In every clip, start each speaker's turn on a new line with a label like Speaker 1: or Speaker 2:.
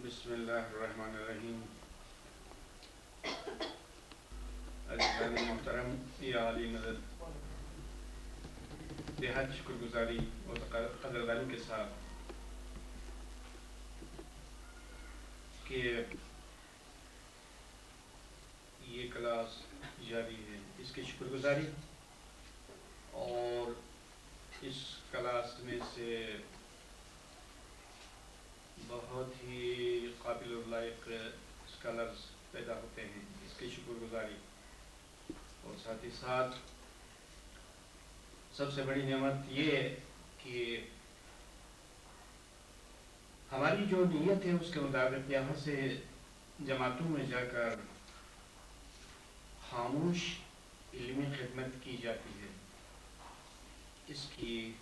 Speaker 1: بسم اللہ الرحمن الرحیم۔ عزیزان محترم، یا علی مدد، بےحد شکر گزاری اور قدردانی کے ساتھ کہ یہ کلاس جاری ہے، اس کی شکر گزاری اور اس کلاس میں سے بہت ہی قابل الائق اسکالرز پیدا ہوتے ہیں، اس کی شکر گزاری اور ساتھ ہی ساتھ سب سے بڑی نعمت یہ ہے کہ ہماری جو نیت ہے اس کے مطابق یہاں سے جماعتوں میں جا کر خاموش علمی خدمت کی جاتی ہے، اس کی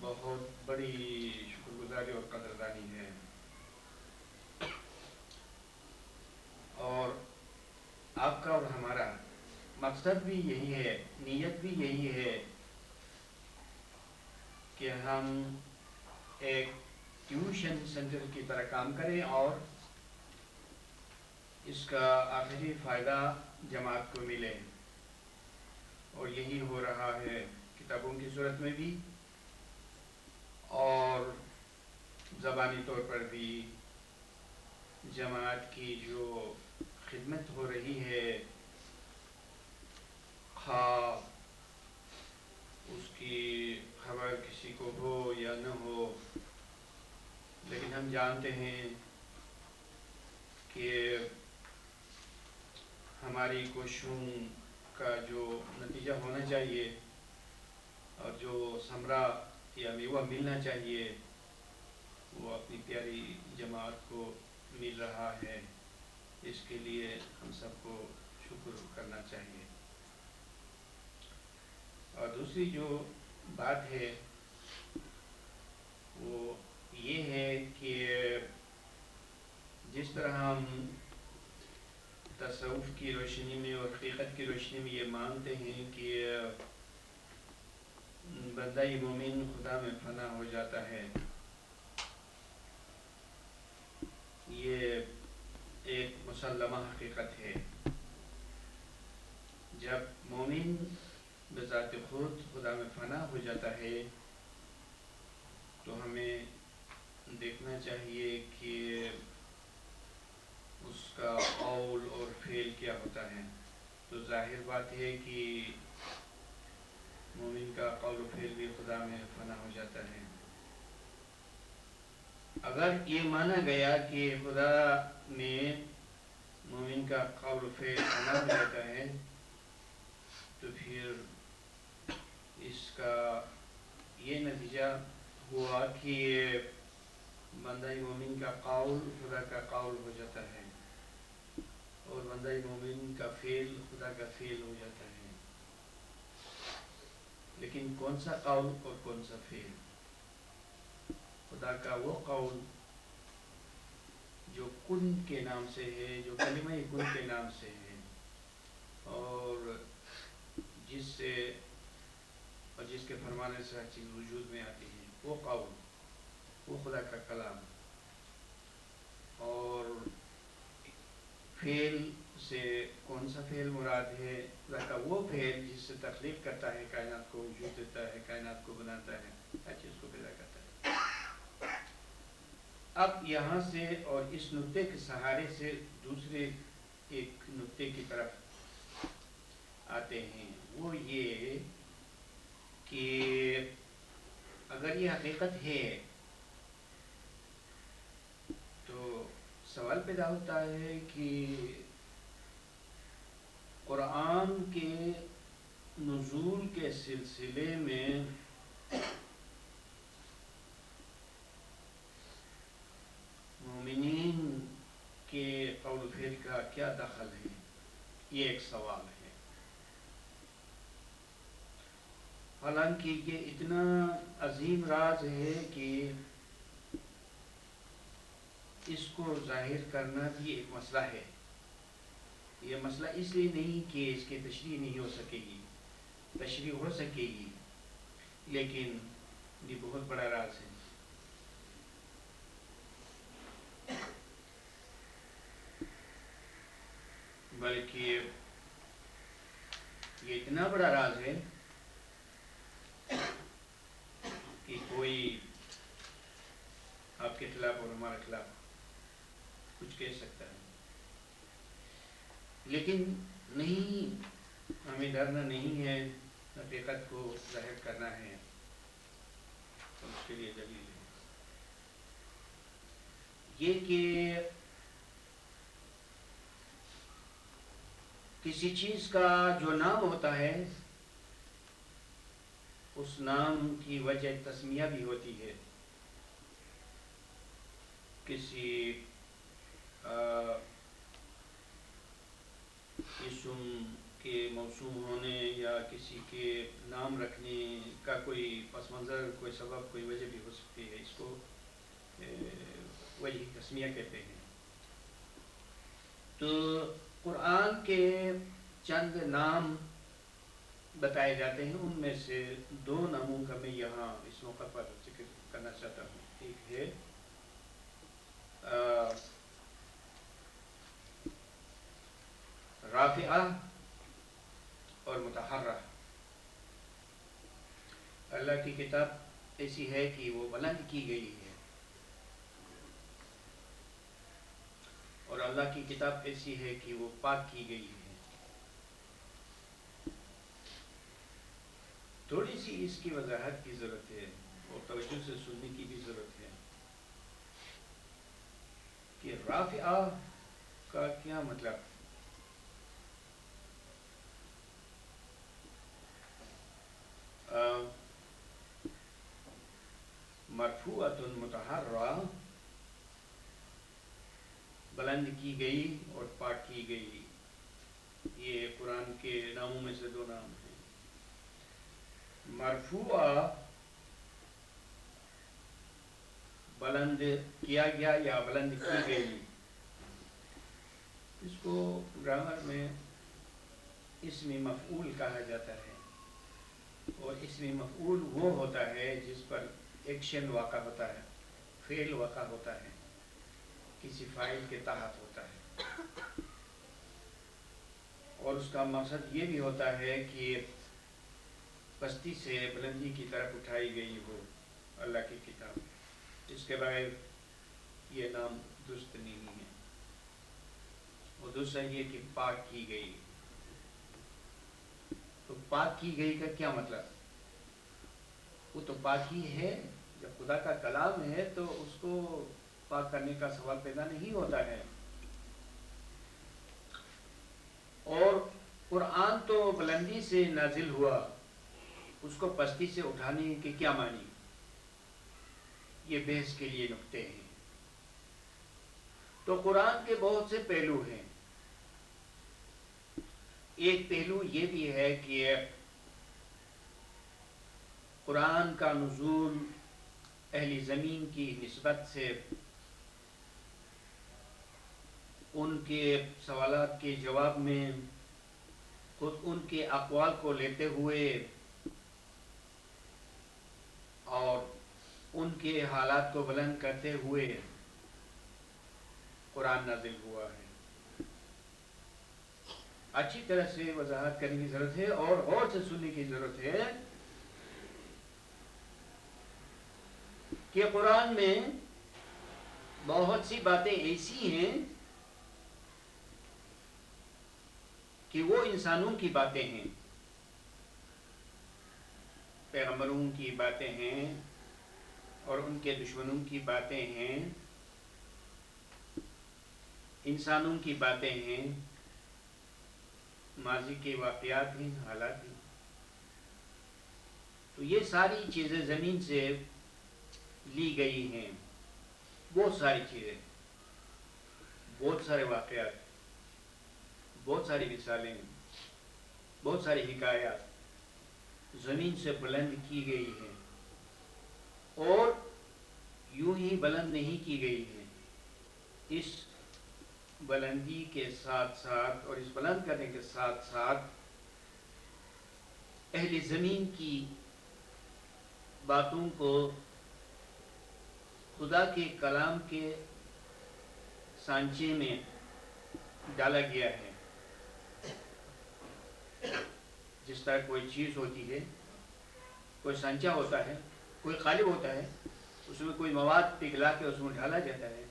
Speaker 1: بہت بڑی شکر گزاری اور قدردانی ہے۔ اور آپ کا اور ہمارا مقصد بھی یہی ہے، نیت بھی یہی ہے کہ ہم ایک ٹیوشن سینٹر کی طرح کام کریں اور اس کا آخری فائدہ جماعت کو ملے، اور یہی ہو رہا ہے کتابوں کی صورت میں بھی اور زبانی طور پر بھی۔ جماعت کی جو خدمت ہو رہی ہے، خواہ اس کی خبر کسی کو ہو یا نہ ہو، لیکن ہم جانتے ہیں کہ ہماری کوششوں کا جو نتیجہ ہونا چاہیے اور جو ثمرہ یا میوہ ملنا چاہیے وہ اپنی پیاری جماعت کو مل رہا ہے، اس کے لیے ہم سب کو شکر کرنا چاہیے۔ اور دوسری جو بات ہے وہ یہ ہے کہ جس طرح ہم تصوف کی روشنی میں اور حقیقت کی روشنی میں یہ مانتے ہیں کہ بندہ مومن خدا میں فنا ہو جاتا ہے، یہ ایک مسلمہ حقیقت ہے۔ جب مومن بذات خود خدا میں فنا ہو جاتا ہے تو ہمیں دیکھنا چاہیے کہ اس کا قول اور فعل کیا ہوتا ہے۔ تو ظاہر بات ہے کہ مومن کا قول و فعل بھی خدا میں فنا ہو جاتا ہے۔ اگر یہ مانا گیا کہ خدا میں مومن کا قول و فعل فنا ہو جاتا ہے تو پھر اس کا یہ نتیجہ ہوا کہ بندہ مومن کا قول خدا کا قول ہو جاتا ہے اور بندہ مومن کا فعل خدا کا فعل ہو جاتا ہے۔ لیکن کون سا قول اور کون سا فعل؟ خدا کا وہ قول جو کن کے نام سے ہے، جو کلمہ کن کے نام سے ہے، اور جس سے اور جس کے فرمانے سے ہر چیز وجود میں آتی ہے، وہ قول، وہ خدا کا کلام۔ اور فعل سے کون سا فعل مراد ہے؟ خدا کا وہ فعل جس سے تخلیق کرتا ہے، کائنات کو وجود دیتا ہے، کائنات کو بناتا ہے، ہر چیز کو پیدا کرتا ہے۔ اب یہاں سے اور اس نقطے کے سہارے سے دوسرے ایک نقطے کی طرف آتے ہیں، وہ یہ کہ اگر یہ حقیقت ہے تو سوال پیدا ہوتا ہے کہ قرآن کے نزول کے سلسلے میں مومنین کے قول و فعل کا کیا دخل ہے؟ یہ ایک سوال ہے۔ حالانکہ یہ اتنا عظیم راز ہے کہ اس کو ظاہر کرنا بھی ایک مسئلہ ہے۔ یہ مسئلہ اس لیے نہیں کہ اس کی تشریح نہیں ہو سکے گی، تشریح ہو سکے گی، لیکن یہ بہت بڑا راز ہے۔ بلکہ یہ اتنا بڑا راز ہے کہ کوئی آپ کے خلاف اور ہمارے خلاف کچھ کہہ سکتا ہے، لیکن نہیں، ہمیں ڈرنا نہیں ہے، حقیقت کو ظاہر کرنا ہے، تو اس کے لیے دلیل ہے یہ کہ کسی چیز کا جو نام ہوتا ہے اس نام کی وجہ تسمیہ بھی ہوتی ہے، کسی اسم کے موسوم ہونے یا کسی کے نام رکھنے کا کوئی پس منظر، کوئی سبب، کوئی وجہ بھی ہو سکتی ہے، اس کو وجہ تسمیہ کہتے ہیں۔ تو قرآن کے چند نام بتائے جاتے ہیں، ان میں سے دو ناموں کا میں یہاں اس موقع پر ذکر کرنا چاہتا ہوں۔ ایک ہے رافعہ اور متحرہ۔ اللہ کی کتاب ایسی ہے کہ وہ بلند کی گئی ہے، اور اللہ کی کتاب ایسی ہے کہ وہ پاک کی گئی ہے۔ تھوڑی سی اس کی وضاحت کی ضرورت ہے اور توجہ سے سننے کی بھی ضرورت ہے کہ رافعہ کا کیا مطلب؟ مرفوعۃ مطہرہ، بلند کی گئی اور پاک کی گئی، یہ قرآن کے ناموں میں سے دو نام ہیں۔ مرفوعہ بلند کیا گیا یا بلند کی گئی، اس کو گرامر میں اسم مفعول کہا جاتا ہے، اور اسم مفعول وہ ہوتا ہے جس پر ایکشن واقع ہوتا ہے، فعل واقع ہوتا ہے، کسی فاعل کے تحت ہوتا ہے، اور اس کا مقصد یہ بھی ہوتا ہے کہ پستی سے بلندی کی طرف اٹھائی گئی ہو اللہ کی کتاب۔ اس کے بغیر یہ نام درست نہیں ہے۔ اور دوسرا یہ کہ پاک کی گئی، تو پاک کی گئی کا کیا مطلب؟ وہ تو پاک ہی ہے، جب خدا کا کلام ہے تو اس کو پاک کرنے کا سوال پیدا نہیں ہوتا ہے۔ اور قرآن تو بلندی سے نازل ہوا، اس کو پستی سے اٹھانے کے کیا معنی؟ یہ بحث کے لیے نقطے ہیں۔ تو قرآن کے بہت سے پہلو ہیں۔ ایک پہلو یہ بھی ہے کہ قرآن کا نزول اہل زمین کی نسبت سے ان کے سوالات کے جواب میں خود ان کے اقوال کو لیتے ہوئے اور ان کے حالات کو بلند کرتے ہوئے قرآن نازل ہوا ہے۔ اچھی طرح سے وضاحت کرنے کی ضرورت ہے اور غور سے سننے کی ضرورت ہے کہ قرآن میں بہت سی باتیں ایسی ہیں کہ وہ انسانوں کی باتیں ہیں، پیغمبروں کی باتیں ہیں اور ان کے دشمنوں کی باتیں ہیں، انسانوں کی باتیں ہیں، ماضی کے واقعات ہیں، حالات ہیں۔ تو یہ ساری چیزیں زمین سے لی گئی ہیں، بہت ساری چیزیں، بہت سارے واقعات، بہت ساری مثالیں، بہت ساری حکایات زمین سے بلند کی گئی ہیں، اور یوں ہی بلند نہیں کی گئی ہیں۔ اس بلندی کے ساتھ ساتھ اور اس بلند کرنے کے ساتھ ساتھ اہل زمین کی باتوں کو خدا کے کلام کے سانچے میں ڈالا گیا ہے، جس طرح کوئی چیز ہوتی ہے، کوئی سانچہ ہوتا ہے، کوئی قالب ہوتا ہے، اس میں کوئی مواد پگھلا کے اس میں ڈالا جاتا ہے،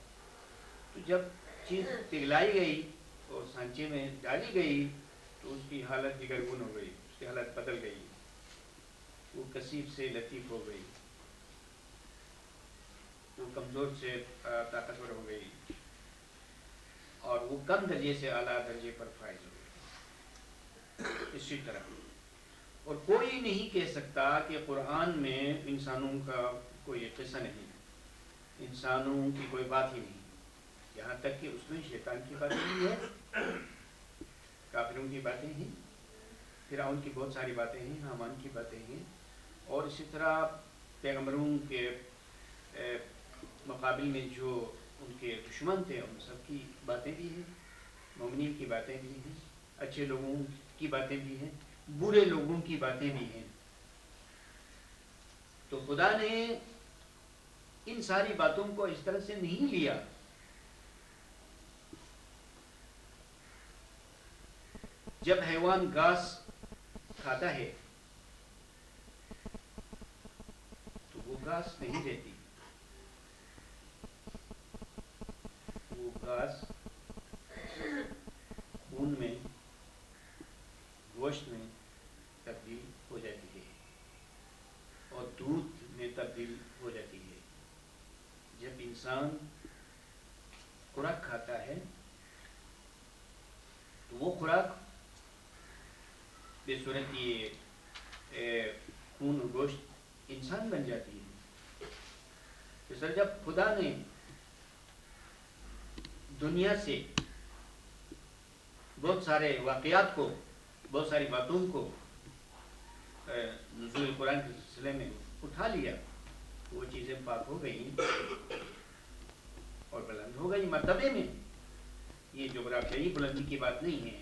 Speaker 1: تو جب چیز پگھلائی گئی اور سانچے میں ڈالی گئی تو اس کی حالت دگرگون ہو گئی، اس کی حالت بدل گئی، وہ کثیف سے لطیف ہو گئی، وہ کمزور سے طاقتور ہو گئی، اور وہ کم درجے سے اعلیٰ درجے پر فائز ہو گئی۔ اسی طرح اور کوئی نہیں کہہ سکتا کہ قرآن میں انسانوں کا کوئی قصہ نہیں ہے، انسانوں کی کوئی بات ہی نہیں، یہاں تک کہ اس میں شیطان کی باتیں بھی ہیں، کافروں کی باتیں ہیں، فرعون کی بہت ساری باتیں ہیں، حامان کی باتیں ہیں، اور اسی طرح پیغمبروں کے مقابل میں جو ان کے دشمن تھے ان سب کی باتیں بھی ہیں، مومنین کی باتیں بھی ہیں، اچھے لوگوں کی باتیں بھی ہیں، برے لوگوں کی باتیں بھی ہیں۔ تو خدا نے ان ساری باتوں کو اس طرح سے نہیں لیا۔ جب حیوان گھاس کھاتا ہے تو وہ گھاس نہیں دیتی، وہ گھاس خون میں، گوشت میں تبدیل ہو جاتی ہے اور دودھ میں تبدیل ہو جاتی ہے۔ جب انسان خوراک کھاتا ہے تو وہ خوراک بے صورت یہ خون و گوشت انسان بن جاتی ہے۔ اس طرح جب خدا نے دنیا سے بہت سارے واقعات کو، بہت ساری باتوں کو نزول قرآن کے سلسلے میں اٹھا لیا، وہ چیزیں پاک ہو گئیں اور بلند ہو گئی مرتبے میں۔ یہ جغرافیائی بلندی کی بات نہیں ہے،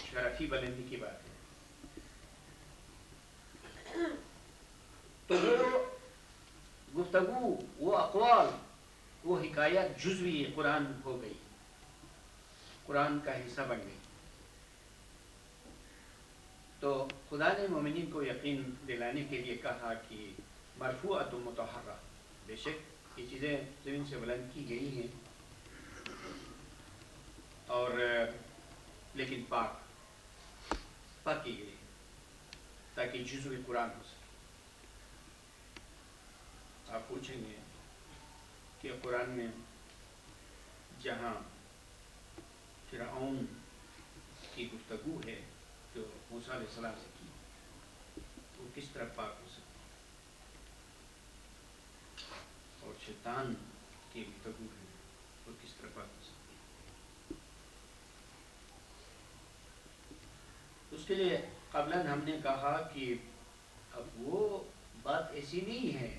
Speaker 1: شرفی بلندی کی بات ہے۔ تو وہ گفتگو، وہ اقوال، وہ حکایت جزوی قرآن ہو گئی، قرآن کا حصہ بن گئی۔ تو خدا نے مومنین کو یقین دلانے کے لیے کہا کہ مرفوعۃ مطہرہ، بے شک یہ چیزیں زمین سے بلند کی گئی ہیں، اور لیکن پاک کی گئی تاکہ جزوی قرآن ہو سکے۔ آپ پوچھیں گے کہ قرآن میں جہاں فرعون کی گفتگو ہے جو موسیٰ علیہ السلام سے کی، وہ کس طرح پاک ہو سکتی، اور شیطان کی گفتگو ہے وہ کس طرح پاک ہو سکتی۔ اس کے لیے قبلاً ہم نے کہا کہ اب وہ بات ایسی نہیں ہے،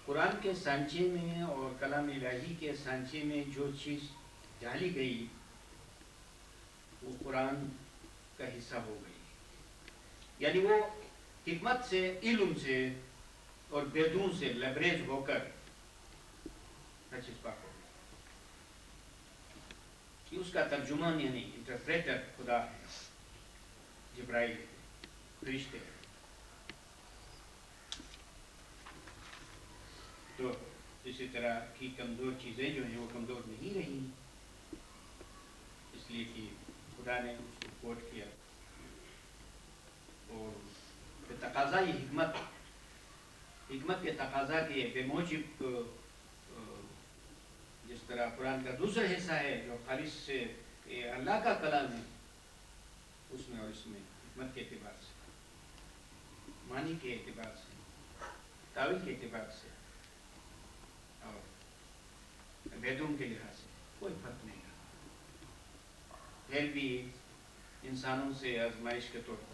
Speaker 1: قرآن کے سانچے میں اور کلام الہی کے سانچے میں جو چیز ڈالی گئی وہ قرآن کا حصہ ہو گئی، یعنی وہ حکمت سے، علم سے اور بیدون سے لیبریج ہو کر ہر چیز پاک ہو گئی، کہ اس کا ترجمان یعنی انٹرپریٹر خدا ہے، جبرائیل ہے، فرشتے ہیں۔ تو اسی طرح کی کمزور چیزیں جو ہیں وہ کمزور نہیں رہی، اس لیے کہ خدا نے اس کو کوٹ کیا، اور تقاضائی حکمت کے تقاضا کے بے موجب، جس طرح قرآن کا دوسرا حصہ ہے جو خالص سے اللہ کا کلام ہے، اس میں اور اس میں حکمت کے اعتبار سے، معنی کے اعتبار سے، تاویل کے اعتبار سے اور بیدون کے لحاظ سے کوئی فرق نہیں رہا، پھر بھی انسانوں سے آزمائش کے طور پر